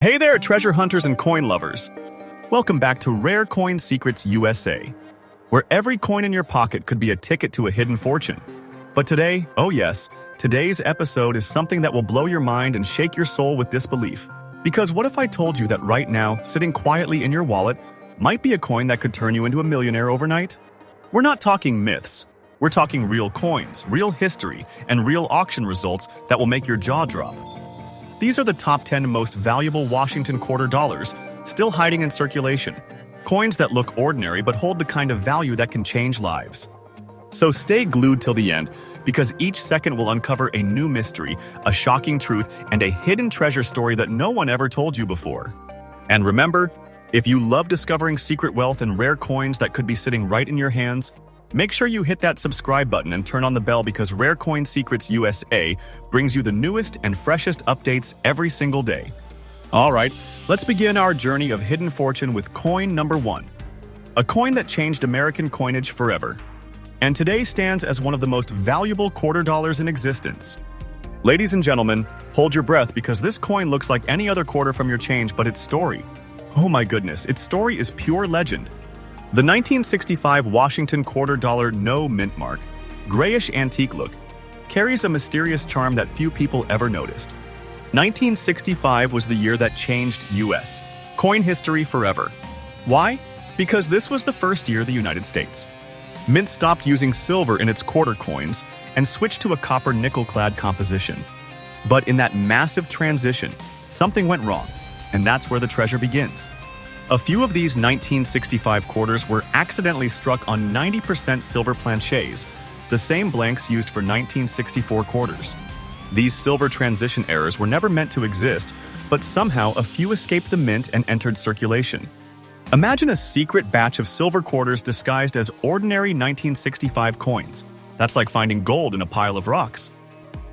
Hey there, treasure hunters and coin lovers. Welcome back to Rare Coin Secrets USA, where every coin in your pocket could be a ticket to a hidden fortune. But today, oh yes, today's episode is something that will blow your mind and shake your soul with disbelief. Because what if I told you that right now, sitting quietly in your wallet, might be a coin that could turn you into a millionaire overnight? We're not talking myths. We're talking real coins, real history, and real auction results that will make your jaw drop. These are the top 10 most valuable Washington quarter dollars, still hiding in circulation. Coins that look ordinary but hold the kind of value that can change lives. So stay glued till the end, because each second will uncover a new mystery, a shocking truth, and a hidden treasure story that no one ever told you before. And remember, if you love discovering secret wealth and rare coins that could be sitting right in your hands, make sure you hit that subscribe button and turn on the bell, because Rare Coin Secrets USA brings you the newest and freshest updates every single day. All right, let's begin our journey of hidden fortune with coin number 1. A coin that changed American coinage forever, and today stands as one of the most valuable quarter dollars in existence. Ladies and gentlemen, hold your breath, because this coin looks like any other quarter from your change, but its story, oh my goodness, its story is pure legend. The 1965 Washington quarter dollar no mint mark, grayish antique look, carries a mysterious charm that few people ever noticed. 1965 was the year that changed U.S. coin history forever. Why? Because this was the first year the United States Mint stopped using silver in its quarter coins and switched to a copper nickel-clad composition. But in that massive transition, something went wrong, and that's where the treasure begins. A few of these 1965 quarters were accidentally struck on 90% silver planchets, the same blanks used for 1964 quarters. These silver transition errors were never meant to exist, but somehow a few escaped the mint and entered circulation. Imagine a secret batch of silver quarters disguised as ordinary 1965 coins. That's like finding gold in a pile of rocks.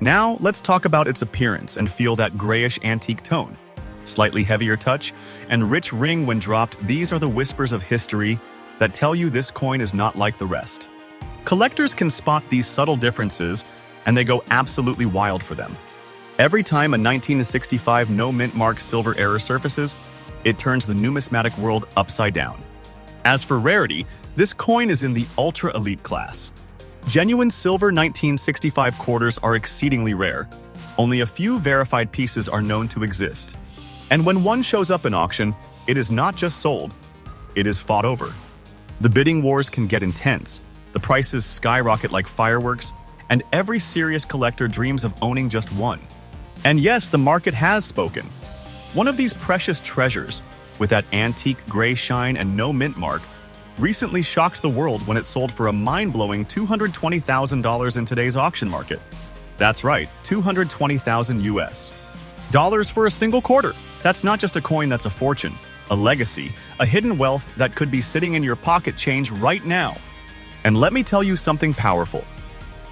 Now, let's talk about its appearance and feel that grayish antique tone. Slightly heavier touch, and rich ring when dropped. These are the whispers of history that tell you this coin is not like the rest. Collectors can spot these subtle differences, and they go absolutely wild for them. Every time a 1965 no mint mark silver error surfaces, it turns the numismatic world upside down. As for rarity, this coin is in the ultra-elite class. Genuine silver 1965 quarters are exceedingly rare. Only a few verified pieces are known to exist. And when one shows up in auction, it is not just sold, it is fought over. The bidding wars can get intense, the prices skyrocket like fireworks, and every serious collector dreams of owning just one. And yes, the market has spoken. One of these precious treasures, with that antique gray shine and no mint mark, recently shocked the world when it sold for a mind-blowing $220,000 in today's auction market. That's right, $220,000 US. Dollars for a single quarter. That's not just a coin, that's a fortune, a legacy, a hidden wealth that could be sitting in your pocket change right now. And let me tell you something powerful.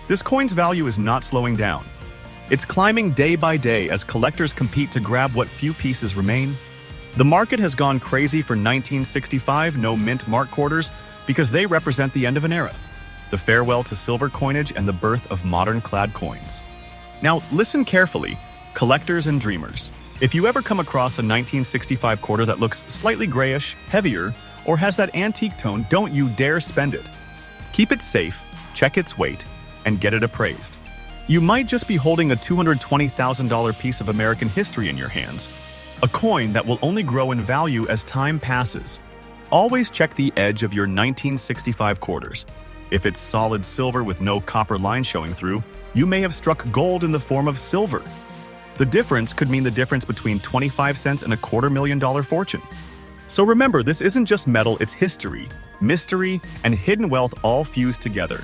This coin's value is not slowing down. It's climbing day by day as collectors compete to grab what few pieces remain. The market has gone crazy for 1965 no mint mark quarters because they represent the end of an era, the farewell to silver coinage and the birth of modern clad coins. Now listen carefully, collectors and dreamers. If you ever come across a 1965 quarter that looks slightly grayish, heavier, or has that antique tone, don't you dare spend it. Keep it safe, check its weight, and get it appraised. You might just be holding a $220,000 piece of American history in your hands, a coin that will only grow in value as time passes. Always check the edge of your 1965 quarters. If it's solid silver with no copper line showing through, you may have struck gold in the form of silver. The difference could mean the difference between 25 cents and a $250,000 fortune. So remember, this isn't just metal, it's history, mystery, and hidden wealth all fused together.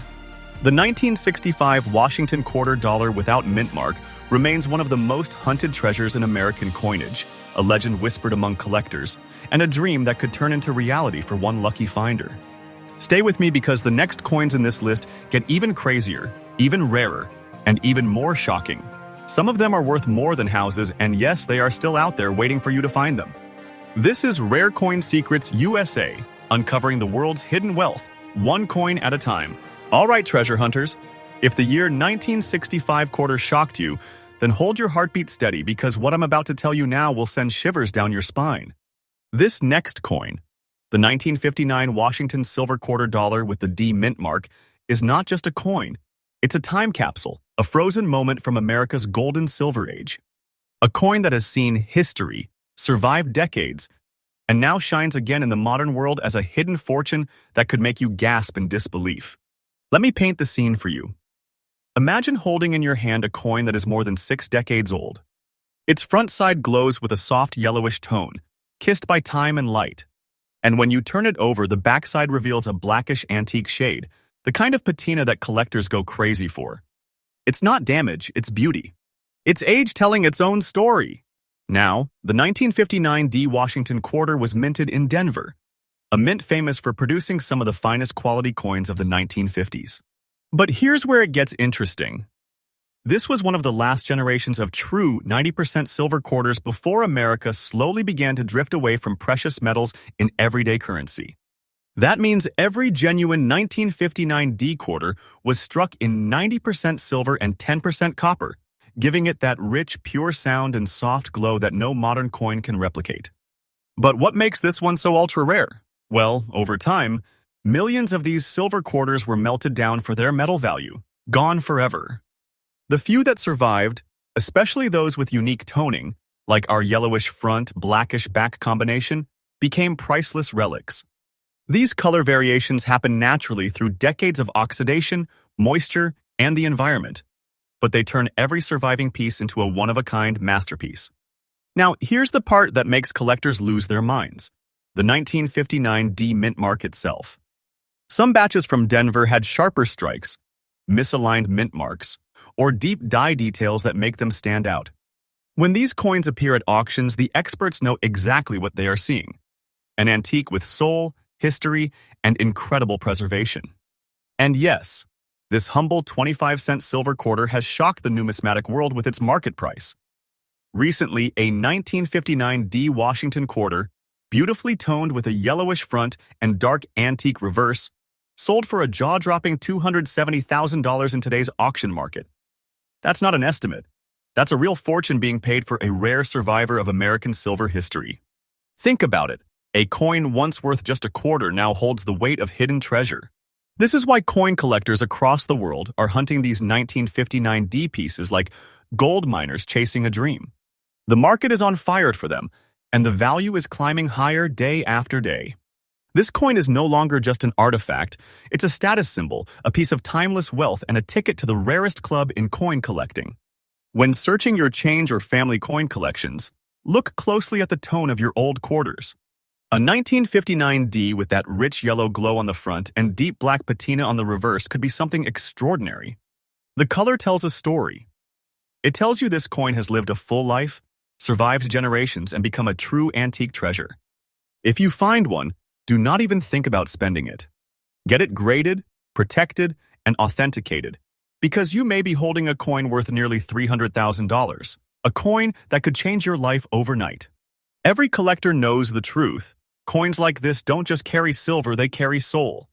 The 1965 Washington quarter dollar without mint mark remains one of the most hunted treasures in American coinage, a legend whispered among collectors, and a dream that could turn into reality for one lucky finder. Stay with me, because the next coins in this list get even crazier, even rarer, and even more shocking. Some of them are worth more than houses, and yes, they are still out there waiting for you to find them. This is Rare Coin Secrets USA, uncovering the world's hidden wealth, one coin at a time. All right, treasure hunters, if the year 1965 quarter shocked you, Then hold your heartbeat steady because what I'm about to tell you now will send shivers down your spine. This next coin, the 1959 Washington silver quarter dollar with the D mint mark, is not just a coin. It's a time capsule, a frozen moment from America's golden silver age. A coin that has seen history, survived decades, and now shines again in the modern world as a hidden fortune that could make you gasp in disbelief. Let me paint the scene for you. Imagine holding in your hand a coin that is more than 6 decades old. Its front side glows with a soft yellowish tone, kissed by time and light. And when you turn it over, the backside reveals a blackish antique shade, the kind of patina that collectors go crazy for. It's not damage, it's beauty. It's age telling its own story. Now, the 1959 D Washington quarter was minted in Denver, a mint famous for producing some of the finest quality coins of the 1950s. But here's where it gets interesting. This was one of the last generations of true 90% silver quarters before America slowly began to drift away from precious metals in everyday currency. That means every genuine 1959 D quarter was struck in 90% silver and 10% copper, giving it that rich, pure sound and soft glow that no modern coin can replicate. But what makes this one so ultra-rare? Well, over time, millions of these silver quarters were melted down for their metal value, gone forever. The few that survived, especially those with unique toning, like our yellowish front, blackish back combination, became priceless relics. These color variations happen naturally through decades of oxidation, moisture, and the environment, but they turn every surviving piece into a one-of-a-kind masterpiece. Now, here's the part that makes collectors lose their minds: the 1959 D mint mark itself. Some batches from Denver had sharper strikes, misaligned mint marks, or deep dye details that make them stand out. When these coins appear at auctions, the experts know exactly what they are seeing: an antique with soul, history, and incredible preservation. And yes, this humble 25-cent silver quarter has shocked the numismatic world with its market price. Recently, a 1959 D Washington quarter, beautifully toned with a yellowish front and dark antique reverse, sold for a jaw-dropping $270,000 in today's auction market. That's not an estimate. That's a real fortune being paid for a rare survivor of American silver history. Think about it. A coin once worth just a quarter now holds the weight of hidden treasure. This is why coin collectors across the world are hunting these 1959 D pieces like gold miners chasing a dream. The market is on fire for them, and the value is climbing higher day after day. This coin is no longer just an artifact, it's a status symbol, a piece of timeless wealth, and a ticket to the rarest club in coin collecting. When searching your change or family coin collections, look closely at the tone of your old quarters. A 1959 D with that rich yellow glow on the front and deep black patina on the reverse could be something extraordinary. The color tells a story. It tells you this coin has lived a full life, survived generations, and become a true antique treasure. If you find one, do not even think about spending it. Get it graded, protected, and authenticated, because you may be holding a coin worth nearly $300,000, a coin that could change your life overnight. Every collector knows the truth. Coins like this don't just carry silver, they carry soul.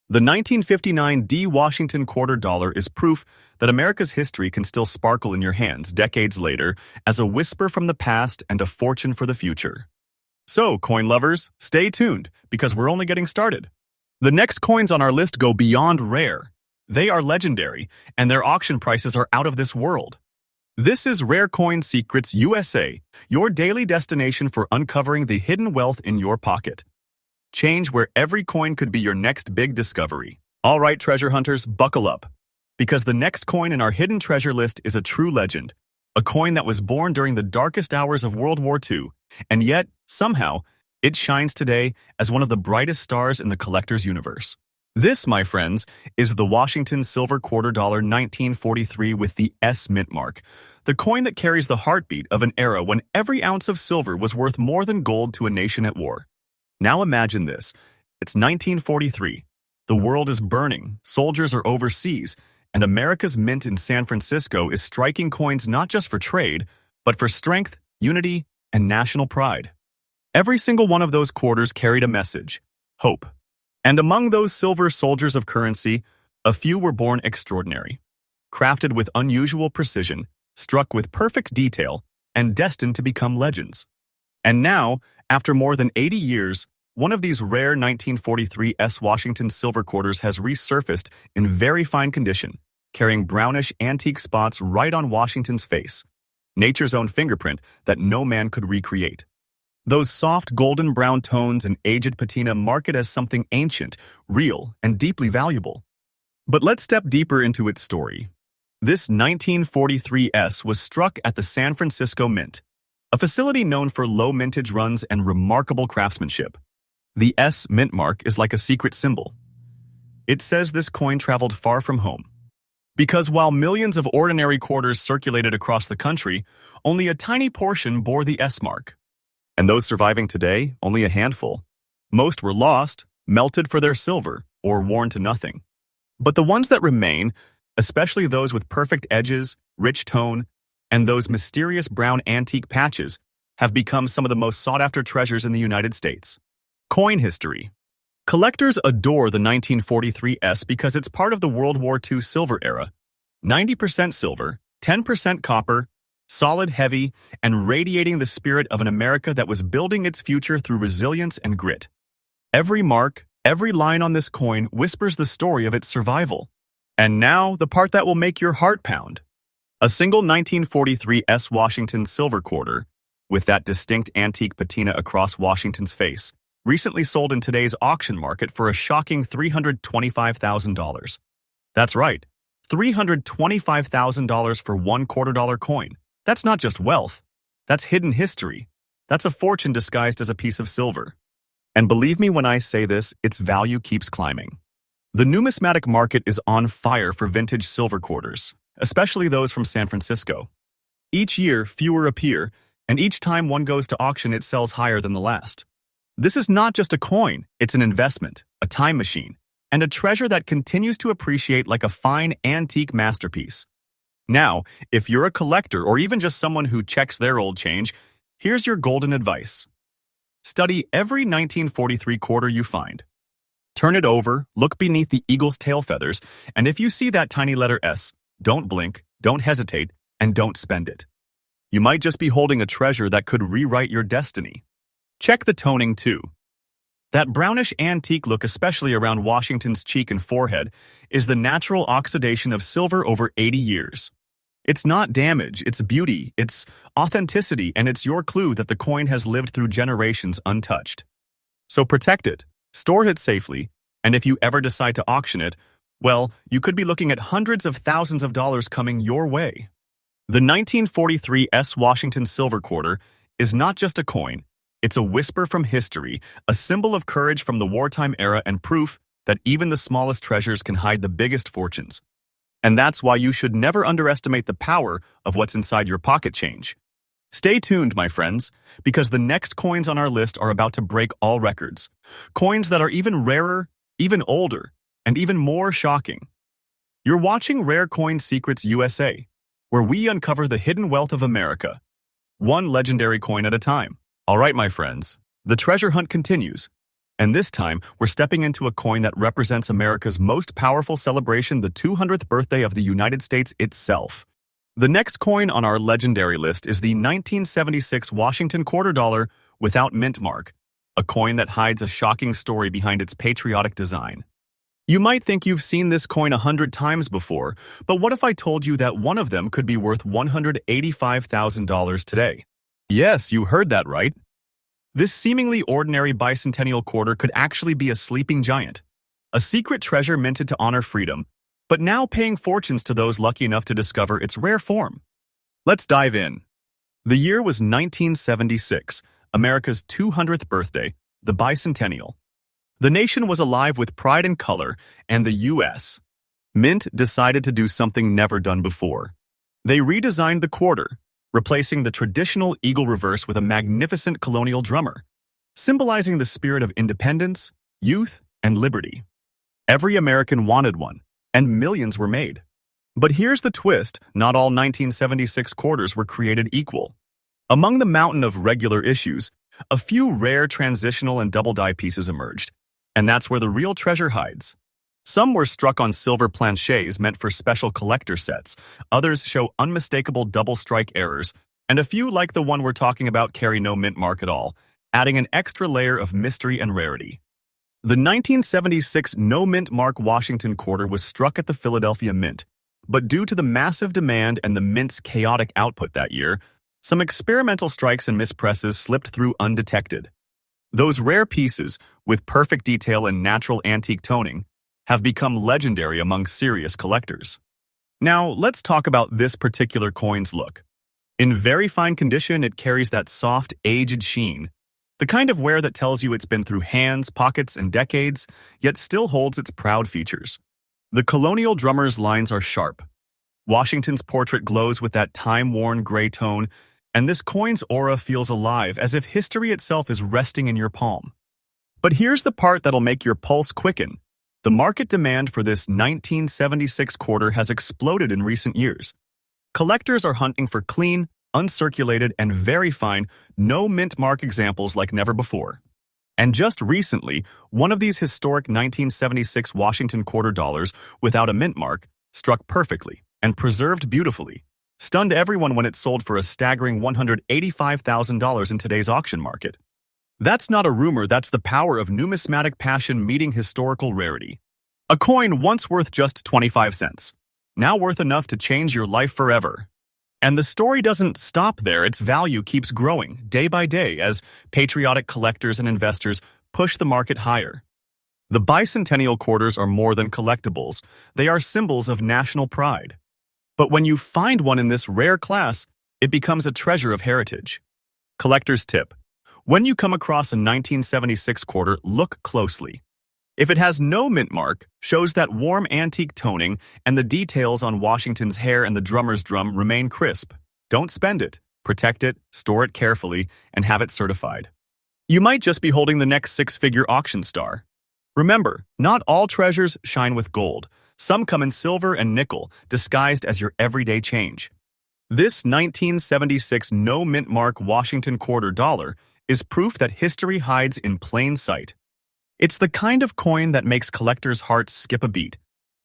The 1959 D Washington quarter dollar is proof that America's history can still sparkle in your hands decades later as a whisper from the past and a fortune for the future. So, coin lovers, stay tuned, because we're only getting started. The next coins on our list go beyond rare. They are legendary, and their auction prices are out of this world. This is Rare Coin Secrets USA, your daily destination for uncovering the hidden wealth in your pocket. Change where every coin could be your next big discovery. All right, treasure hunters, buckle up, because the next coin in our hidden treasure list is a true legend, a coin that was born during the darkest hours of World War II, and yet, somehow, it shines today as one of the brightest stars in the collector's universe. This, my friends, is the Washington silver quarter dollar 1943 with the S mint mark, the coin that carries the heartbeat of an era when every ounce of silver was worth more than gold to a nation at war. Now imagine this. It's 1943. The world is burning, soldiers are overseas, and America's mint in San Francisco is striking coins not just for trade, but for strength, unity, and national pride. Every single one of those quarters carried a message: hope. And among those silver soldiers of currency, a few were born extraordinary. Crafted with unusual precision, struck with perfect detail and destined to become legends. And now, after more than 80 years, one of these rare 1943 S. Washington silver quarters has resurfaced in very fine condition, carrying brownish antique spots right on Washington's face, nature's own fingerprint that no man could recreate. Those soft golden brown tones and aged patina mark it as something ancient, real, and deeply valuable. But let's step deeper into its story. This 1943 S was struck at the San Francisco Mint, a facility known for low mintage runs and remarkable craftsmanship. The S mint mark is like a secret symbol. It says this coin traveled far from home. Because while millions of ordinary quarters circulated across the country, only a tiny portion bore the S mark. And those surviving today, only a handful. Most were lost, melted for their silver, or worn to nothing. But the ones that remain, especially those with perfect edges, rich tone, and those mysterious brown antique patches, have become some of the most sought-after treasures in the United States. Coin history. Collectors adore the 1943 S because it's part of the World War II silver era. 90% silver, 10% copper, solid, heavy, and radiating the spirit of an America that was building its future through resilience and grit. Every mark, every line on this coin whispers the story of its survival. And now, the part that will make your heart pound. A single 1943 S. Washington silver quarter, with that distinct antique patina across Washington's face, recently sold in today's auction market for a shocking $325,000. That's right, $325,000 for one $quarter-dollar coin. That's not just wealth. That's hidden history. That's a fortune disguised as a piece of silver. And believe me when I say this, its value keeps climbing. The numismatic market is on fire for vintage silver quarters, especially those from San Francisco. Each year, fewer appear, and each time one goes to auction, it sells higher than the last. This is not just a coin, it's an investment, a time machine, and a treasure that continues to appreciate like a fine antique masterpiece. Now, if you're a collector or even just someone who checks their old change, here's your golden advice. Study every 1943 quarter you find. Turn it over, look beneath the eagle's tail feathers, and if you see that tiny letter S, don't blink, don't hesitate, and don't spend it. You might just be holding a treasure that could rewrite your destiny. Check the toning too. That brownish antique look, especially around Washington's cheek and forehead, is the natural oxidation of silver over 80 years. It's not damage, it's beauty, it's authenticity, and it's your clue that the coin has lived through generations untouched. So protect it, store it safely, and if you ever decide to auction it, well, you could be looking at hundreds of thousands of dollars coming your way. The 1943 S. Washington silver quarter is not just a coin, it's a whisper from history, a symbol of courage from the wartime era and proof that even the smallest treasures can hide the biggest fortunes. And that's why you should never underestimate the power of what's inside your pocket change. Stay tuned, my friends, because the next coins on our list are about to break all records. Coins that are even rarer, even older, and even more shocking. You're watching Rare Coin Secrets USA, where we uncover the hidden wealth of America, one legendary coin at a time. All right, my friends, the treasure hunt continues. And this time, we're stepping into a coin that represents America's most powerful celebration, the 200th birthday of the United States itself. The next coin on our legendary list is the 1976 Washington $quarter without mint mark, a coin that hides a shocking story behind its patriotic design. You might think you've seen this coin 100 times before, but what if I told you that one of them could be worth $185,000 today? Yes, you heard that right. This seemingly ordinary bicentennial quarter could actually be a sleeping giant, a secret treasure minted to honor freedom, but now paying fortunes to those lucky enough to discover its rare form. Let's dive in. The year was 1976, America's 200th birthday, the Bicentennial. The nation was alive with pride and color, and the U.S. Mint decided to do something never done before. They redesigned the quarter, replacing the traditional eagle reverse with a magnificent colonial drummer, symbolizing the spirit of independence, youth, and liberty. Every American wanted one, and millions were made. But here's the twist, not all 1976 quarters were created equal. Among the mountain of regular issues, a few rare transitional and double-die pieces emerged, and that's where the real treasure hides. Some were struck on silver planchets meant for special collector sets, others show unmistakable double strike errors, and a few, like the one we're talking about, carry no mint mark at all, adding an extra layer of mystery and rarity. The 1976 no mint mark Washington quarter was struck at the Philadelphia Mint, but due to the massive demand and the Mint's chaotic output that year, some experimental strikes and mispresses slipped through undetected. Those rare pieces, with perfect detail and natural antique toning, have become legendary among serious collectors. Now, let's talk about this particular coin's look. In very fine condition, it carries that soft, aged sheen, the kind of wear that tells you it's been through hands, pockets, and decades, yet still holds its proud features. The colonial drummer's lines are sharp. Washington's portrait glows with that time-worn gray tone, and this coin's aura feels alive, as if history itself is resting in your palm. But here's the part that'll make your pulse quicken. The market demand for this 1976 quarter has exploded in recent years. Collectors are hunting for clean, uncirculated, and very fine, no mint mark examples like never before. And just recently, one of these historic 1976 Washington quarter dollars without a mint mark struck perfectly and preserved beautifully, stunned everyone when it sold for a staggering $185,000 in today's auction market. That's not a rumor, that's the power of numismatic passion meeting historical rarity. A coin once worth just 25 cents, now worth enough to change your life forever. And the story doesn't stop there, its value keeps growing day by day as patriotic collectors and investors push the market higher. The Bicentennial quarters are more than collectibles, they are symbols of national pride. But when you find one in this rare class, it becomes a treasure of heritage. Collector's tip: when you come across a 1976 quarter, look closely. If it has no mint mark, shows that warm antique toning, and the details on Washington's hair and the drummer's drum remain crisp, don't spend it. Protect it, store it carefully, and have it certified. You might just be holding the next six-figure auction star. Remember, not all treasures shine with gold. Some come in silver and nickel, disguised as your everyday change. This 1976 no mint mark Washington quarter dollar is proof that history hides in plain sight. It's the kind of coin that makes collectors' hearts skip a beat.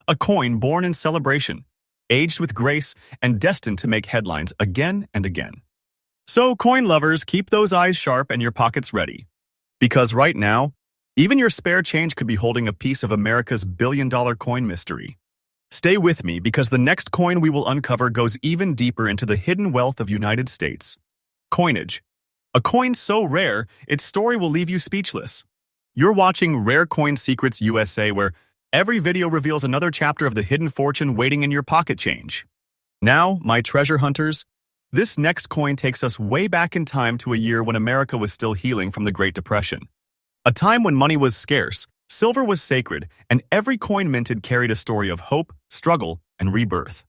A coin born in celebration, aged with grace, and destined to make headlines again and again. So, coin lovers, keep those eyes sharp and your pockets ready. Because right now, even your spare change could be holding a piece of America's billion-dollar coin mystery. Stay with me, because the next coin we will uncover goes even deeper into the hidden wealth of United States. Coinage. A coin so rare, its story will leave you speechless. You're watching Rare Coin Secrets USA, where every video reveals another chapter of the hidden fortune waiting in your pocket change. Now, my treasure hunters, this next coin takes us way back in time to a year when America was still healing from the Great Depression. A time when money was scarce, silver was sacred, and every coin minted carried a story of hope, struggle, and rebirth.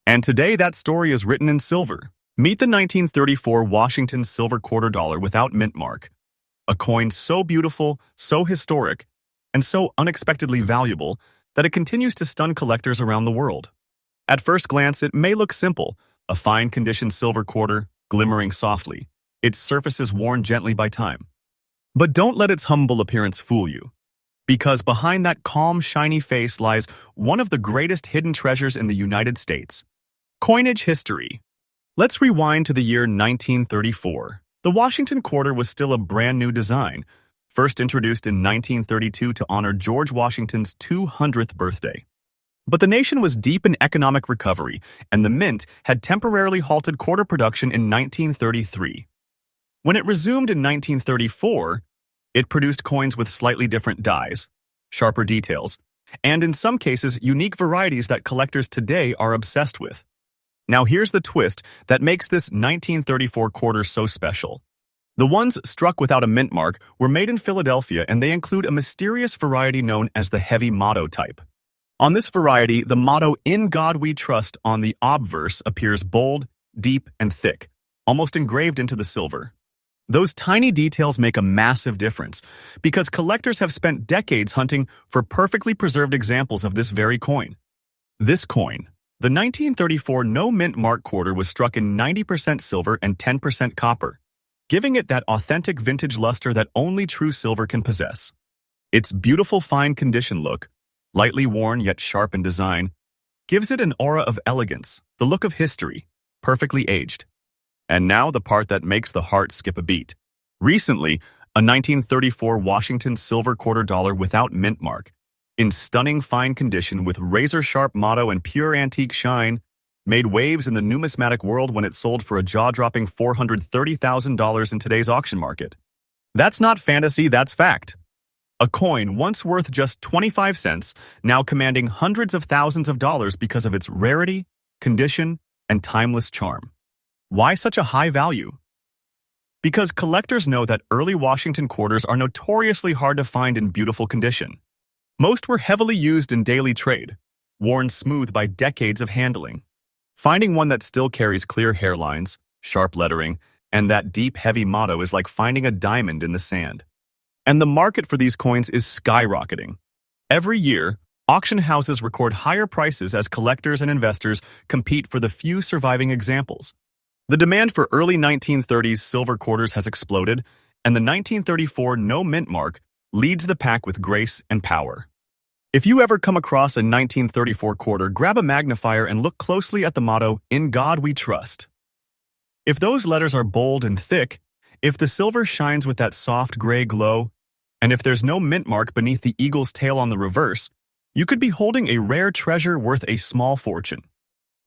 And today that story is written in silver. Meet the 1934 Washington silver quarter dollar without mint mark. A coin so beautiful, so historic, and so unexpectedly valuable that it continues to stun collectors around the world. At first glance, it may look simple, a fine-conditioned silver quarter, glimmering softly, its surfaces worn gently by time. But don't let its humble appearance fool you, because behind that calm, shiny face lies one of the greatest hidden treasures in the United States. Coinage history. Let's rewind to the year 1934. The Washington quarter was still a brand new design, first introduced in 1932 to honor George Washington's 200th birthday. But the nation was deep in economic recovery, and the mint had temporarily halted quarter production in 1933. When it resumed in 1934, it produced coins with slightly different dies, sharper details, and in some cases, unique varieties that collectors today are obsessed with. Now here's the twist that makes this 1934 quarter so special. The ones struck without a mint mark were made in Philadelphia, and they include a mysterious variety known as the heavy motto type. On this variety, the motto "In God We Trust" on the obverse appears bold, deep, and thick, almost engraved into the silver. Those tiny details make a massive difference, because collectors have spent decades hunting for perfectly preserved examples of this very coin. This coin, the 1934 no mint mark quarter, was struck in 90% silver and 10% copper, giving it that authentic vintage luster that only true silver can possess. Its beautiful fine condition look, lightly worn yet sharp in design, gives it an aura of elegance, the look of history, perfectly aged. And now the part that makes the heart skip a beat. Recently, a 1934 Washington silver quarter dollar without mint mark, in stunning fine condition with razor-sharp motto and pure antique shine, made waves in the numismatic world when it sold for a jaw-dropping $430,000 in today's auction market. That's not fantasy, that's fact. A coin once worth just 25 cents, now commanding hundreds of thousands of dollars because of its rarity, condition, and timeless charm. Why such a high value? Because collectors know that early Washington quarters are notoriously hard to find in beautiful condition. Most were heavily used in daily trade, worn smooth by decades of handling. Finding one that still carries clear hairlines, sharp lettering, and that deep, heavy motto is like finding a diamond in the sand. And the market for these coins is skyrocketing. Every year, auction houses record higher prices as collectors and investors compete for the few surviving examples. The demand for early 1930s silver quarters has exploded, and the 1934 no mint mark leads the pack with grace and power. If you ever come across a 1934 quarter, grab a magnifier and look closely at the motto, "In God We Trust." If those letters are bold and thick, if the silver shines with that soft gray glow, and if there's no mint mark beneath the eagle's tail on the reverse, you could be holding a rare treasure worth a small fortune.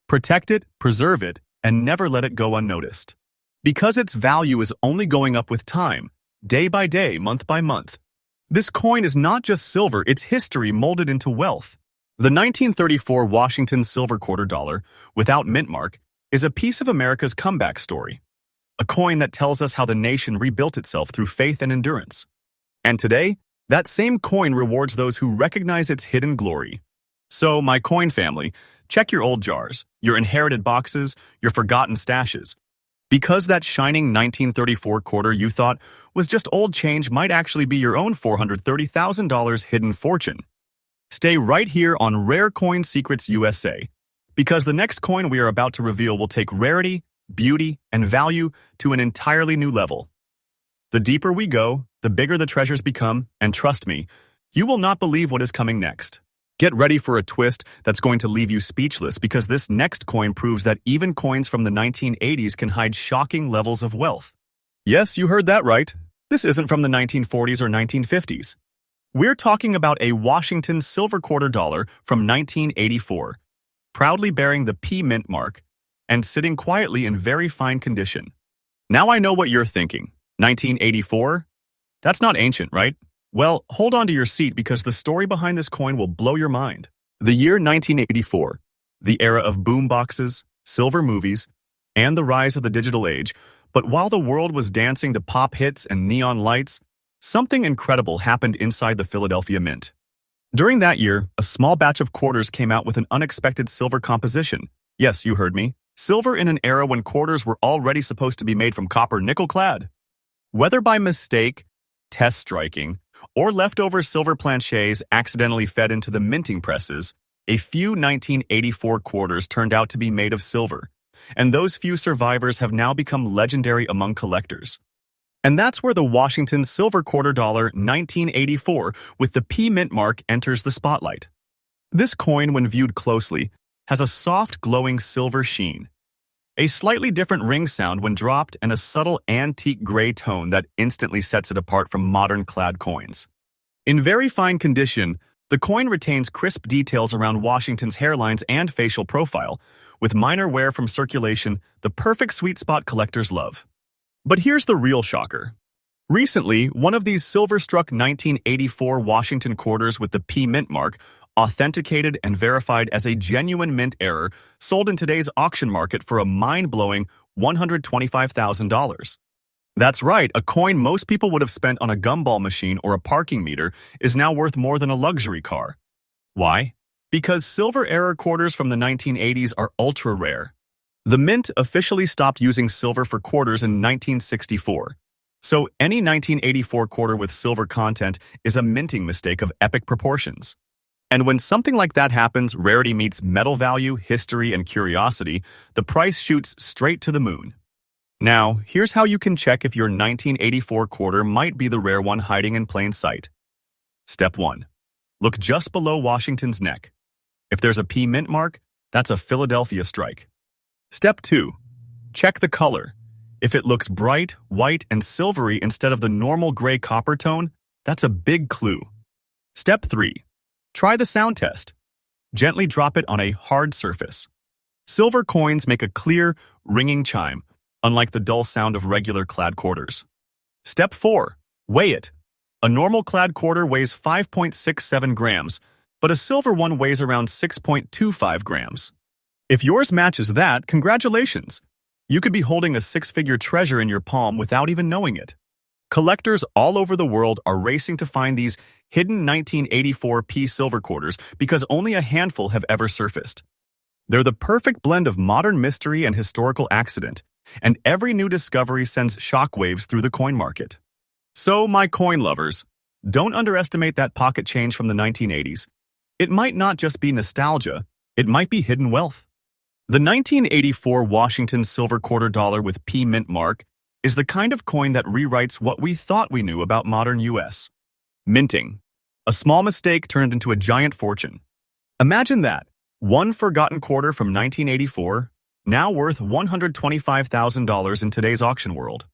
Protect it, preserve it, and never let it go unnoticed. Because its value is only going up with time, day by day, month by month. This coin is not just silver, it's history molded into wealth. The 1934 Washington silver quarter dollar, without mint mark, is a piece of America's comeback story. A coin that tells us how the nation rebuilt itself through faith and endurance. And today, that same coin rewards those who recognize its hidden glory. So, my coin family, check your old jars, your inherited boxes, your forgotten stashes. Because that shining 1934 quarter you thought was just old change might actually be your own $430,000 hidden fortune. Stay right here on Rare Coin Secrets USA, because the next coin we are about to reveal will take rarity, beauty, and value to an entirely new level. The deeper we go, the bigger the treasures become, and trust me, you will not believe what is coming next. Get ready for a twist that's going to leave you speechless, because this next coin proves that even coins from the 1980s can hide shocking levels of wealth. Yes, you heard that right. This isn't from the 1940s or 1950s. We're talking about a Washington silver quarter dollar from 1984, proudly bearing the P mint mark and sitting quietly in very fine condition. Now I know what you're thinking. 1984? That's not ancient, right? Well, hold on to your seat, because the story behind this coin will blow your mind. The year 1984, the era of boom boxes, silver movies, and the rise of the digital age. But while the world was dancing to pop hits and neon lights, something incredible happened inside the Philadelphia Mint. During that year, a small batch of quarters came out with an unexpected silver composition. Yes, you heard me. Silver in an era when quarters were already supposed to be made from copper nickel-clad. Whether by mistake, test striking, or leftover silver planchets accidentally fed into the minting presses, a few 1984 quarters turned out to be made of silver, and those few survivors have now become legendary among collectors. And that's where the Washington silver quarter dollar 1984 with the P mint mark enters the spotlight. This coin, when viewed closely, has a soft glowing silver sheen, a slightly different ring sound when dropped, and a subtle antique gray tone that instantly sets it apart from modern clad coins. In very fine condition, the coin retains crisp details around Washington's hairlines and facial profile, with minor wear from circulation, the perfect sweet spot collectors love. But here's the real shocker. Recently, one of these silver-struck 1984 Washington quarters with the P mint mark, authenticated and verified as a genuine mint error, sold in today's auction market for a mind-blowing $125,000. That's right, a coin most people would have spent on a gumball machine or a parking meter is now worth more than a luxury car. Why? Because silver error quarters from the 1980s are ultra rare. The Mint officially stopped using silver for quarters in 1964. So any 1984 quarter with silver content is a minting mistake of epic proportions. And when something like that happens, rarity meets metal value, history, and curiosity, the price shoots straight to the moon. Now, here's how you can check if your 1984 quarter might be the rare one hiding in plain sight. Step 1. Look just below Washington's neck. If there's a P mint mark, that's a Philadelphia strike. Step 2. Check the color. If it looks bright, white, and silvery instead of the normal gray copper tone, that's a big clue. Step 3. Try the sound test. Gently drop it on a hard surface. Silver coins make a clear, ringing chime, unlike the dull sound of regular clad quarters. Step 4. Weigh it. A normal clad quarter weighs 5.67 grams, but a silver one weighs around 6.25 grams. If yours matches that, congratulations! You could be holding a six-figure treasure in your palm without even knowing it. Collectors all over the world are racing to find these hidden 1984 P silver quarters because only a handful have ever surfaced. They're the perfect blend of modern mystery and historical accident, and every new discovery sends shockwaves through the coin market. So, my coin lovers, don't underestimate that pocket change from the 1980s. It might not just be nostalgia, it might be hidden wealth. The 1984 Washington silver quarter dollar with P mint mark is the kind of coin that rewrites what we thought we knew about modern US. Minting. A small mistake turned into a giant fortune. Imagine that. One forgotten quarter from 1984, now worth $125,000 in today's auction world.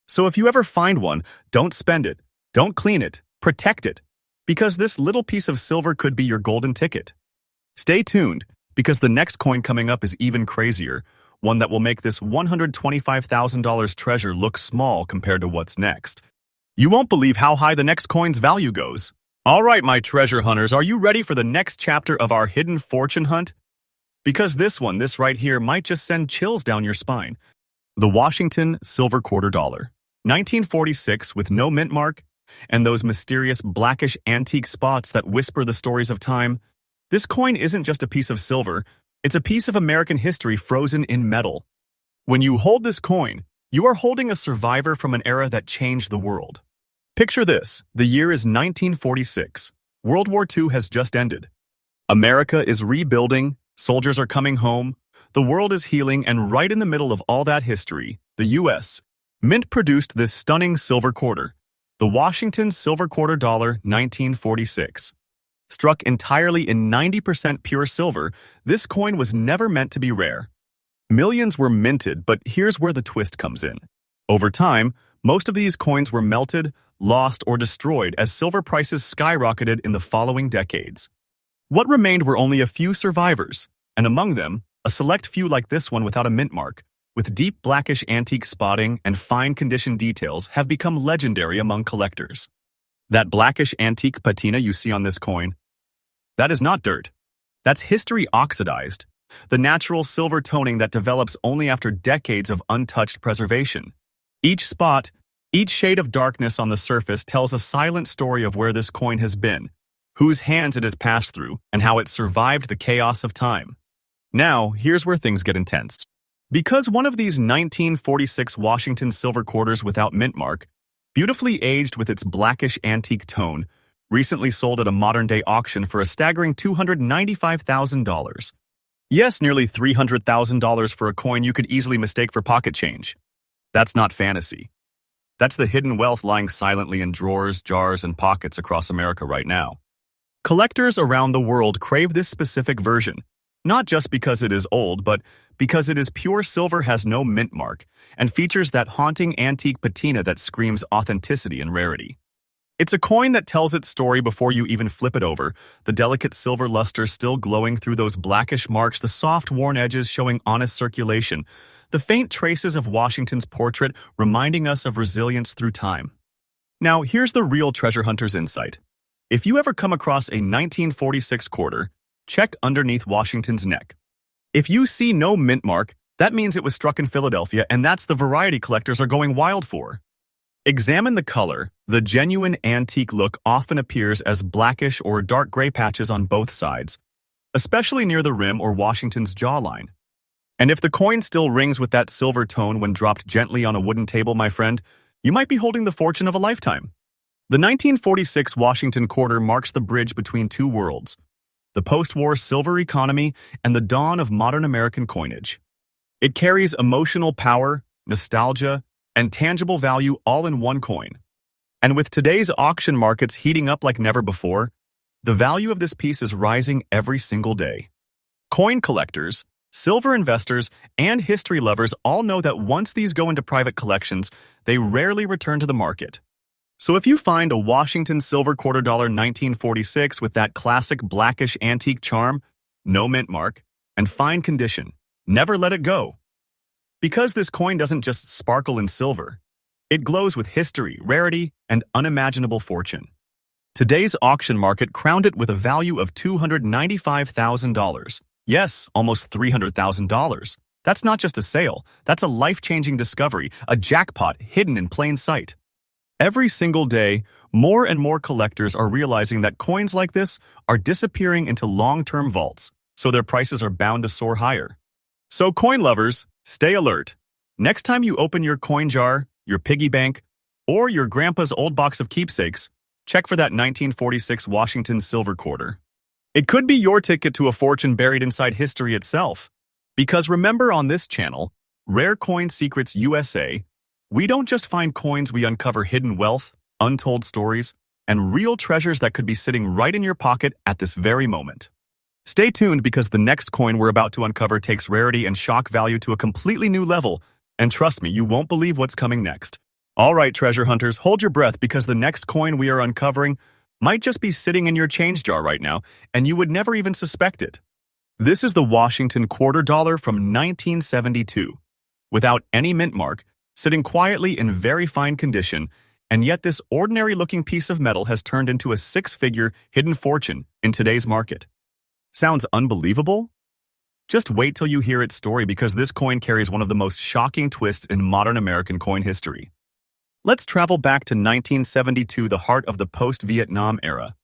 So if you ever find one, don't spend it, don't clean it, protect it, because this little piece of silver could be your golden ticket. Stay tuned, because the next coin coming up is even crazier, one that will make this $125,000 treasure look small compared to what's next. You won't believe how high the next coin's value goes. All right, my treasure hunters, are you ready for the next chapter of our hidden fortune hunt? Because this right here, might just send chills down your spine. The Washington silver quarter dollar, 1946 with no mint mark, and those mysterious blackish antique spots that whisper the stories of time. This coin isn't just a piece of silver, it's a piece of American history frozen in metal. When you hold this coin, you are holding a survivor from an era that changed the world. Picture this, the year is 1946. World War II has just ended. America is rebuilding, soldiers are coming home, the world is healing, and right in the middle of all that history, the U.S. Mint produced this stunning silver quarter, the Washington silver quarter dollar 1946. Struck entirely in 90% pure silver, this coin was never meant to be rare. Millions were minted, but here's where the twist comes in. Over time, most of these coins were melted, lost, or destroyed as silver prices skyrocketed in the following decades. What remained were only a few survivors, and among them, a select few like this one without a mint mark, with deep blackish antique spotting and fine condition details, have become legendary among collectors. That blackish antique patina you see on this coin, that is not dirt. That's history oxidized, the natural silver toning that develops only after decades of untouched preservation. Each spot, each shade of darkness on the surface tells a silent story of where this coin has been, whose hands it has passed through, and how it survived the chaos of time. Now, here's where things get intense. Because one of these 1946 Washington silver quarters without mint mark, beautifully aged with its blackish antique tone, recently sold at a modern-day auction for a staggering $295,000. Yes, nearly $300,000 for a coin you could easily mistake for pocket change. That's not fantasy. That's the hidden wealth lying silently in drawers, jars, and pockets across America right now. Collectors around the world crave this specific version, not just because it is old, but because it is pure silver, has no mint mark, and features that haunting antique patina that screams authenticity and rarity. It's a coin that tells its story before you even flip it over, the delicate silver luster still glowing through those blackish marks, the soft worn edges showing honest circulation, the faint traces of Washington's portrait reminding us of resilience through time. Now, here's the real treasure hunter's insight. If you ever come across a 1946 quarter, check underneath Washington's neck. If you see no mint mark, that means it was struck in Philadelphia, and that's the variety collectors are going wild for. Examine the color. The genuine antique look often appears as blackish or dark gray patches on both sides, especially near the rim or Washington's jawline. And if the coin still rings with that silver tone when dropped gently on a wooden table, my friend, you might be holding the fortune of a lifetime. The 1946 Washington quarter marks the bridge between two worlds, the post-war silver economy and the dawn of modern American coinage. It carries emotional power, nostalgia, and tangible value all in one coin. And with today's auction markets heating up like never before, The value of this piece is rising every single day. Coin collectors, silver investors, and history lovers all know that once these go into private collections, they rarely return to the market. So if you find a Washington silver quarter dollar 1946 with that classic blackish antique charm, no mint mark, and fine condition, never let it go. Because this coin doesn't just sparkle in silver, it glows with history, rarity, and unimaginable fortune. Today's auction market crowned it with a value of $295,000. Yes, almost $300,000. That's not just a sale, that's a life-changing discovery, a jackpot hidden in plain sight. Every single day, more and more collectors are realizing that coins like this are disappearing into long-term vaults, so their prices are bound to soar higher. So coin lovers, stay alert. Next time you open your coin jar, your piggy bank, or your grandpa's old box of keepsakes, check for that 1946 Washington silver quarter. It could be your ticket to a fortune buried inside history itself. Because remember, on this channel, Rare Coin Secrets USA, we don't just find coins, we uncover hidden wealth, untold stories, and real treasures that could be sitting right in your pocket at this very moment. Stay tuned, because the next coin we're about to uncover takes rarity and shock value to a completely new level, and trust me, you won't believe what's coming next. All right, treasure hunters, hold your breath, because the next coin we are uncovering might just be sitting in your change jar right now, and you would never even suspect it. This is the Washington quarter dollar from 1972, without any mint mark, sitting quietly in very fine condition, and yet this ordinary-looking piece of metal has turned into a six-figure hidden fortune in today's market. Sounds unbelievable? Just wait till you hear its story, because this coin carries one of the most shocking twists in modern American coin history. Let's travel back to 1972, the heart of the post-Vietnam era.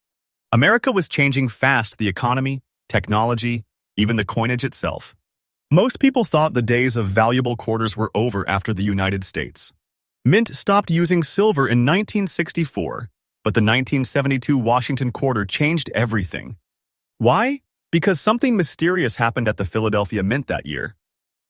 America was changing fast: the economy, technology, even the coinage itself. Most people thought the days of valuable quarters were over after the United States. Mint stopped using silver in 1964, but the 1972 Washington quarter changed everything. Why? Because something mysterious happened at the Philadelphia Mint that year.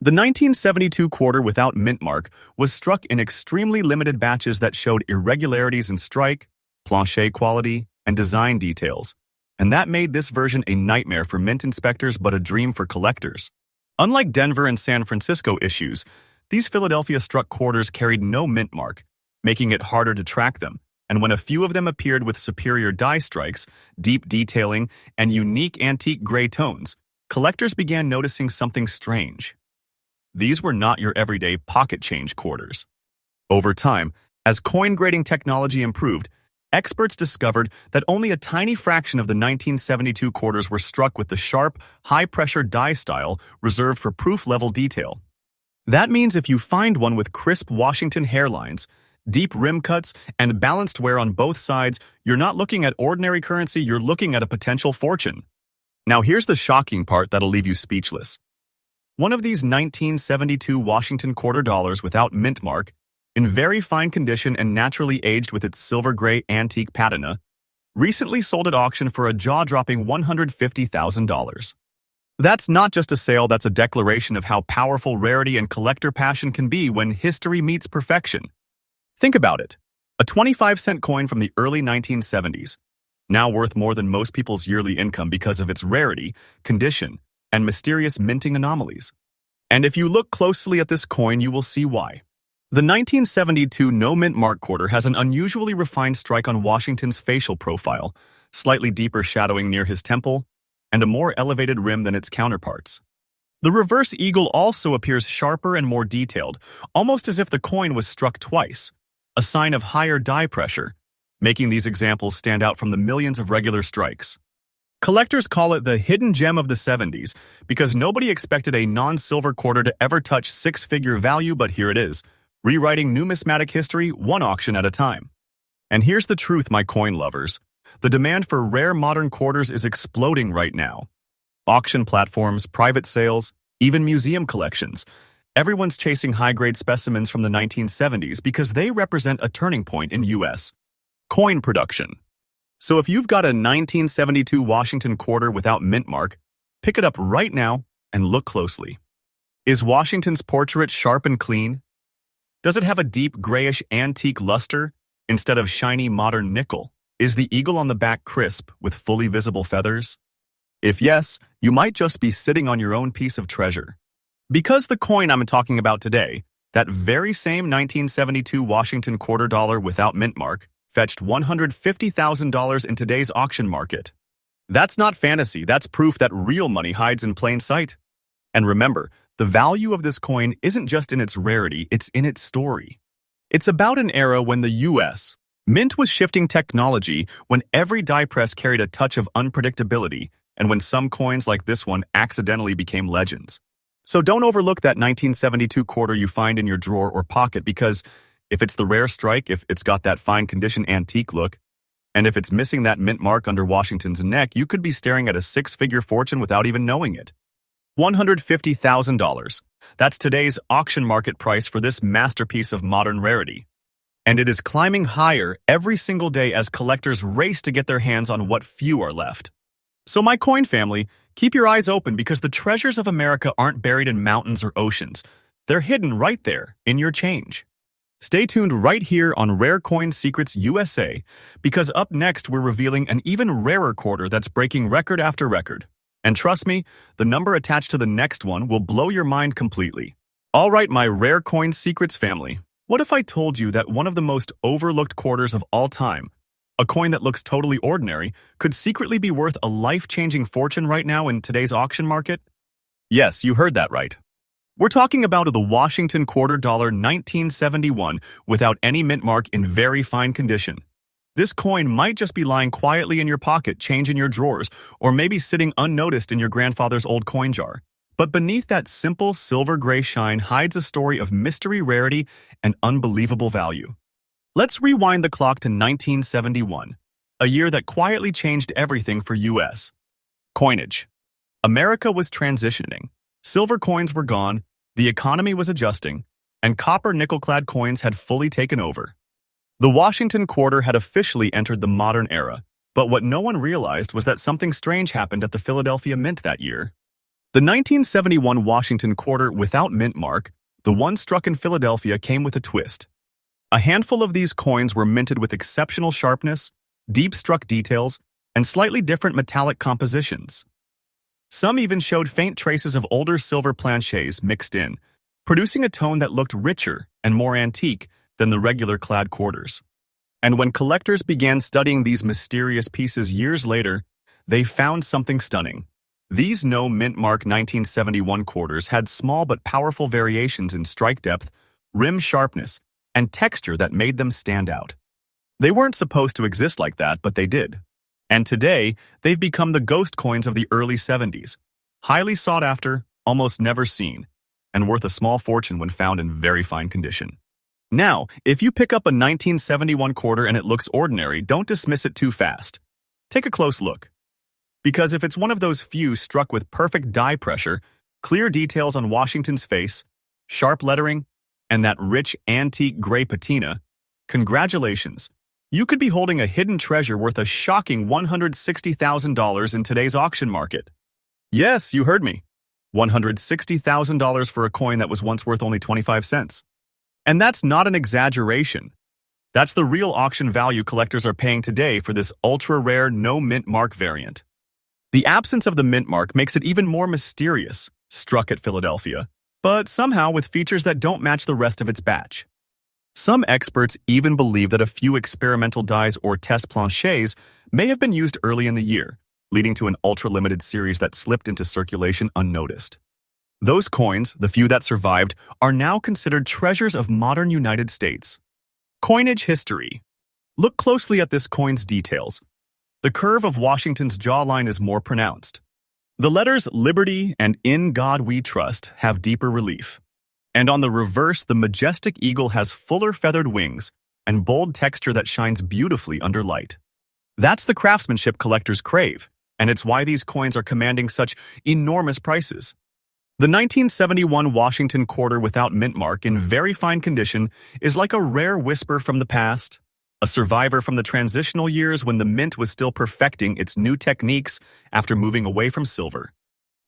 The 1972 quarter without mint mark was struck in extremely limited batches that showed irregularities in strike, planche quality, and design details, and that made this version a nightmare for mint inspectors but a dream for collectors. Unlike Denver and San Francisco issues, these Philadelphia-struck quarters carried no mint mark, making it harder to track them, and when a few of them appeared with superior die strikes, deep detailing, and unique antique gray tones, collectors began noticing something strange. These were not your everyday pocket change quarters. Over time, as coin grading technology improved, experts discovered that only a tiny fraction of the 1972 quarters were struck with the sharp, high-pressure die style reserved for proof-level detail. That means if you find one with crisp Washington hairlines, deep rim cuts, and balanced wear on both sides, you're not looking at ordinary currency, you're looking at a potential fortune. Now here's the shocking part that'll leave you speechless. One of these 1972 Washington quarter dollars without mint mark, in very fine condition and naturally aged with its silver-gray antique patina, recently sold at auction for a jaw-dropping $150,000. That's not just a sale, that's a declaration of how powerful rarity and collector passion can be when history meets perfection. Think about it. A 25-cent coin from the early 1970s, now worth more than most people's yearly income because of its rarity, condition, and mysterious minting anomalies. And if you look closely at this coin, you will see why. The 1972 no mint mark quarter has an unusually refined strike on Washington's facial profile, slightly deeper shadowing near his temple, and a more elevated rim than its counterparts. The reverse eagle also appears sharper and more detailed, almost as if the coin was struck twice, a sign of higher die pressure, making these examples stand out from the millions of regular strikes. Collectors call it the hidden gem of the 70s because nobody expected a non-silver quarter to ever touch six-figure value, but here it is, rewriting numismatic history one auction at a time. And here's the truth, my coin lovers. The demand for rare modern quarters is exploding right now. Auction platforms, private sales, even museum collections. Everyone's chasing high-grade specimens from the 1970s because they represent a turning point in U.S. coin production. So if you've got a 1972 Washington quarter without mint mark, pick it up right now and look closely. Is Washington's portrait sharp and clean? Does it have a deep grayish antique luster instead of shiny modern nickel? Is the eagle on the back crisp with fully visible feathers? If yes, you might just be sitting on your own piece of treasure. Because the coin I'm talking about today, that very same 1972 Washington quarter dollar without mint mark, fetched $150,000 in today's auction market. That's not fantasy, that's proof that real money hides in plain sight. And remember, the value of this coin isn't just in its rarity, it's in its story. It's about an era when the U.S. Mint was shifting technology, when every die press carried a touch of unpredictability, and when some coins like this one accidentally became legends. So don't overlook that 1972 quarter you find in your drawer or pocket, because if it's the rare strike, if it's got that fine condition antique look, and if it's missing that mint mark under Washington's neck, you could be staring at a six-figure fortune without even knowing it. $150,000. That's today's auction market price for this masterpiece of modern rarity. And it is climbing higher every single day as collectors race to get their hands on what few are left. So my coin family, keep your eyes open, because the treasures of America aren't buried in mountains or oceans. They're hidden right there in your change. Stay tuned right here on Rare Coin Secrets USA, because up next we're revealing an even rarer quarter that's breaking record after record. And trust me, the number attached to the next one will blow your mind completely. All right, my Rare Coin Secrets family, what if I told you that one of the most overlooked quarters of all time, a coin that looks totally ordinary, could secretly be worth a life-changing fortune right now in today's auction market? Yes, you heard that right. We're talking about the Washington quarter dollar 1971 without any mint mark, in very fine condition. This coin might just be lying quietly in your pocket, change in your drawers, or maybe sitting unnoticed in your grandfather's old coin jar. But beneath that simple silver-gray shine hides a story of mystery, rarity, and unbelievable value. Let's rewind the clock to 1971, a year that quietly changed everything for U.S. coinage. America was transitioning. Silver coins were gone, the economy was adjusting, and copper nickel-clad coins had fully taken over. The Washington quarter had officially entered the modern era, but what no one realized was that something strange happened at the Philadelphia Mint that year. The 1971 Washington quarter without mint mark, the one struck in Philadelphia, came with a twist. A handful of these coins were minted with exceptional sharpness, deep-struck details, and slightly different metallic compositions. Some even showed faint traces of older silver planchets mixed in, producing a tone that looked richer and more antique than the regular clad quarters. And when collectors began studying these mysterious pieces years later, they found something stunning. These no mint mark 1971 quarters had small but powerful variations in strike depth, rim sharpness, and texture that made them stand out. They weren't supposed to exist like that, but they did. And today, they've become the ghost coins of the early 70s, highly sought after, almost never seen, and worth a small fortune when found in very fine condition. Now, if you pick up a 1971 quarter and it looks ordinary, don't dismiss it too fast. Take a close look. Because if it's one of those few struck with perfect die pressure, clear details on Washington's face, sharp lettering, and that rich antique gray patina, congratulations. You could be holding a hidden treasure worth a shocking $160,000 in today's auction market. Yes, you heard me. $160,000 for a coin that was once worth only 25 cents. And that's not an exaggeration. That's the real auction value collectors are paying today for this ultra-rare no mint mark variant. The absence of the mint mark makes it even more mysterious, struck at Philadelphia, but somehow with features that don't match the rest of its batch. Some experts even believe that a few experimental dies or test planchets may have been used early in the year, leading to an ultra-limited series that slipped into circulation unnoticed. Those coins, the few that survived, are now considered treasures of modern United States. Coinage history. Look closely at this coin's details. The curve of Washington's jawline is more pronounced. The letters Liberty and In God We Trust have deeper relief. And on the reverse, the majestic eagle has fuller feathered wings and bold texture that shines beautifully under light. That's the craftsmanship collectors crave, and it's why these coins are commanding such enormous prices. The 1971 Washington quarter without mint mark in very fine condition is like a rare whisper from the past, a survivor from the transitional years when the mint was still perfecting its new techniques after moving away from silver.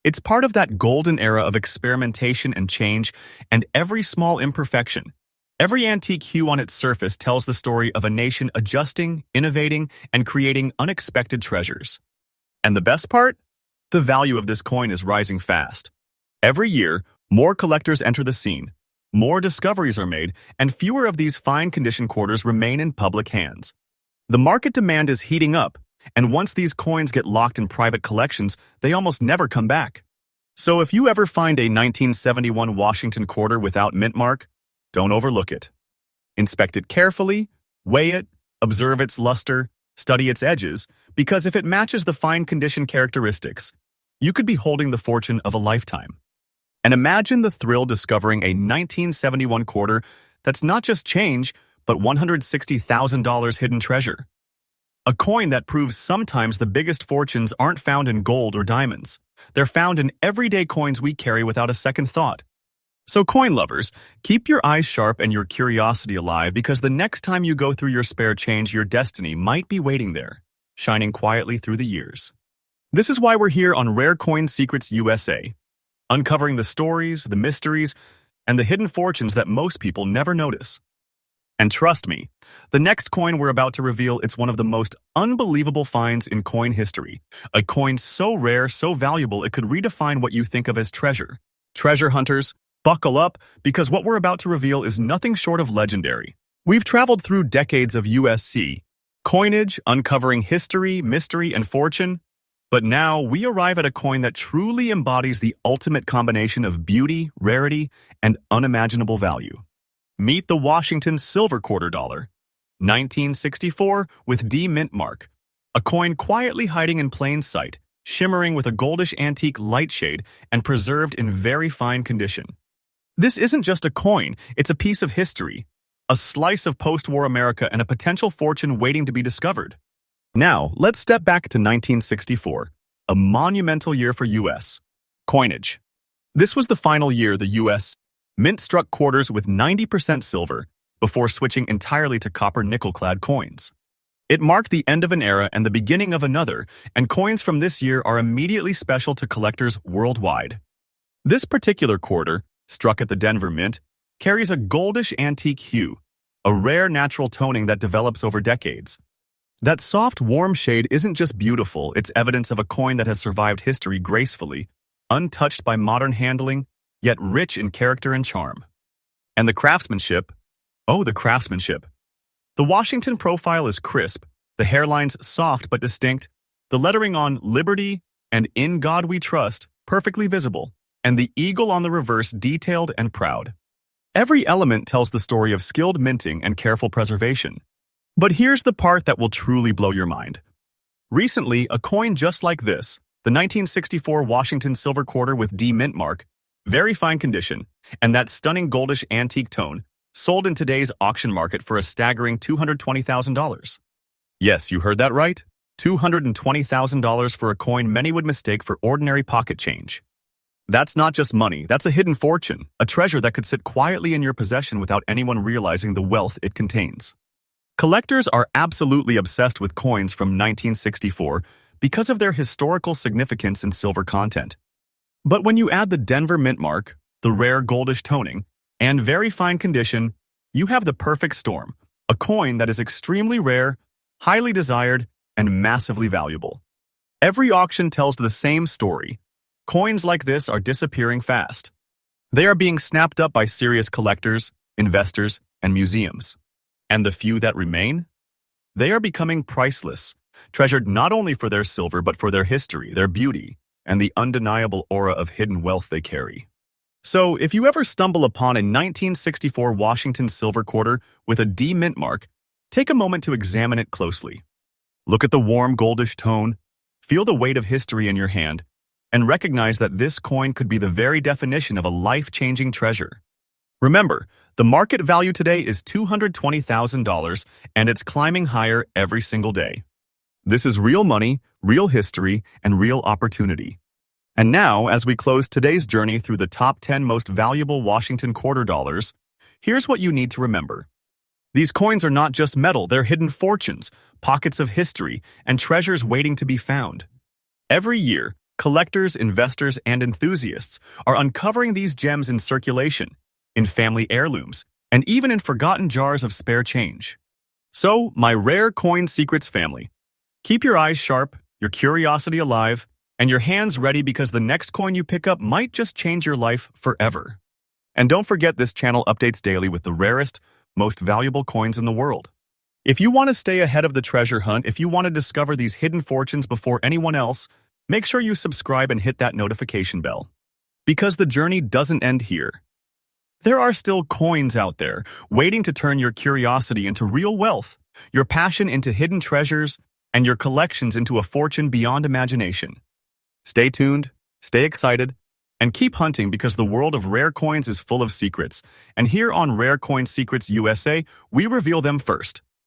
It's part of that golden era of experimentation and change, and every small imperfection, Every antique hue on its surface tells the story of a nation adjusting, innovating, and creating unexpected treasures. And the best part? The value of this coin is rising fast. Every year, more collectors enter the scene, more discoveries are made, and fewer of these fine-condition quarters remain in public hands. The market demand is heating up, and once these coins get locked in private collections, they almost never come back. So if you ever find a 1971 Washington quarter without mint mark, don't overlook it. Inspect it carefully, weigh it, observe its luster, study its edges, because if it matches the fine condition characteristics, you could be holding the fortune of a lifetime. And imagine the thrill discovering a 1971 quarter that's not just change, but $160,000 hidden treasure. A coin that proves sometimes the biggest fortunes aren't found in gold or diamonds. They're found in everyday coins we carry without a second thought. So coin lovers, keep your eyes sharp and your curiosity alive, because the next time you go through your spare change, your destiny might be waiting there, shining quietly through the years. This is why we're here on Rare Coin Secrets USA, uncovering the stories, the mysteries, and the hidden fortunes that most people never notice. And trust me, the next coin we're about to reveal, it's one of the most unbelievable finds in coin history. A coin so rare, so valuable, it could redefine what you think of as treasure. Treasure hunters, buckle up, because what we're about to reveal is nothing short of legendary. We've traveled through decades of USC coinage, uncovering history, mystery, and fortune. But now we arrive at a coin that truly embodies the ultimate combination of beauty, rarity, and unimaginable value. Meet the Washington Silver Quarter Dollar, 1964 with D mint mark, a coin quietly hiding in plain sight, shimmering with a goldish antique light shade and preserved in very fine condition. This isn't just a coin, it's a piece of history, a slice of post-war America and a potential fortune waiting to be discovered. Now, let's step back to 1964, a monumental year for U.S. coinage. This was the final year the U.S. Mint struck quarters with 90% silver before switching entirely to copper nickel-clad coins. It marked the end of an era and the beginning of another, and coins from this year are immediately special to collectors worldwide. This particular quarter, struck at the Denver Mint, carries a goldish antique hue, a rare natural toning that develops over decades. That soft, warm shade isn't just beautiful, it's evidence of a coin that has survived history gracefully, untouched by modern handling, yet rich in character and charm. And the craftsmanship, oh, the craftsmanship. The Washington profile is crisp, the hairlines soft but distinct, the lettering on Liberty and In God We Trust perfectly visible, and the eagle on the reverse detailed and proud. Every element tells the story of skilled minting and careful preservation. But here's the part that will truly blow your mind. Recently, a coin just like this, the 1964 Washington Silver Quarter with D mint mark, very fine condition, and that stunning goldish antique tone, sold in today's auction market for a staggering $220,000. Yes, you heard that right. $220,000 for a coin many would mistake for ordinary pocket change. That's not just money, that's a hidden fortune, a treasure that could sit quietly in your possession without anyone realizing the wealth it contains. Collectors are absolutely obsessed with coins from 1964 because of their historical significance and silver content. But when you add the Denver mint mark, the rare goldish toning, and very fine condition, you have the perfect storm, a coin that is extremely rare, highly desired, and massively valuable. Every auction tells the same story. Coins like this are disappearing fast. They are being snapped up by serious collectors, investors, and museums. And the few that remain? They are becoming priceless, treasured not only for their silver but for their history, their beauty, and the undeniable aura of hidden wealth they carry. So, if you ever stumble upon a 1964 Washington Silver Quarter with a D mint mark, take a moment to examine it closely. Look at the warm goldish tone, feel the weight of history in your hand, and recognize that this coin could be the very definition of a life-changing treasure. Remember, the market value today is $220,000, and it's climbing higher every single day. This is real money, real history, and real opportunity. And now, as we close today's journey through the top 10 most valuable Washington quarter dollars, here's what you need to remember. These coins are not just metal, they're hidden fortunes, pockets of history, and treasures waiting to be found. Every year, collectors, investors, and enthusiasts are uncovering these gems in circulation, in family heirlooms, and even in forgotten jars of spare change. So, my Rare Coin Secrets family, keep your eyes sharp, your curiosity alive, and your hands ready because the next coin you pick up might just change your life forever. And don't forget, this channel updates daily with the rarest, most valuable coins in the world. If you want to stay ahead of the treasure hunt, if you want to discover these hidden fortunes before anyone else, make sure you subscribe and hit that notification bell. Because the journey doesn't end here. There are still coins out there, waiting to turn your curiosity into real wealth, your passion into hidden treasures, and your collections into a fortune beyond imagination. Stay tuned, stay excited, and keep hunting because the world of rare coins is full of secrets. And here on Rare Coin Secrets USA, we reveal them first.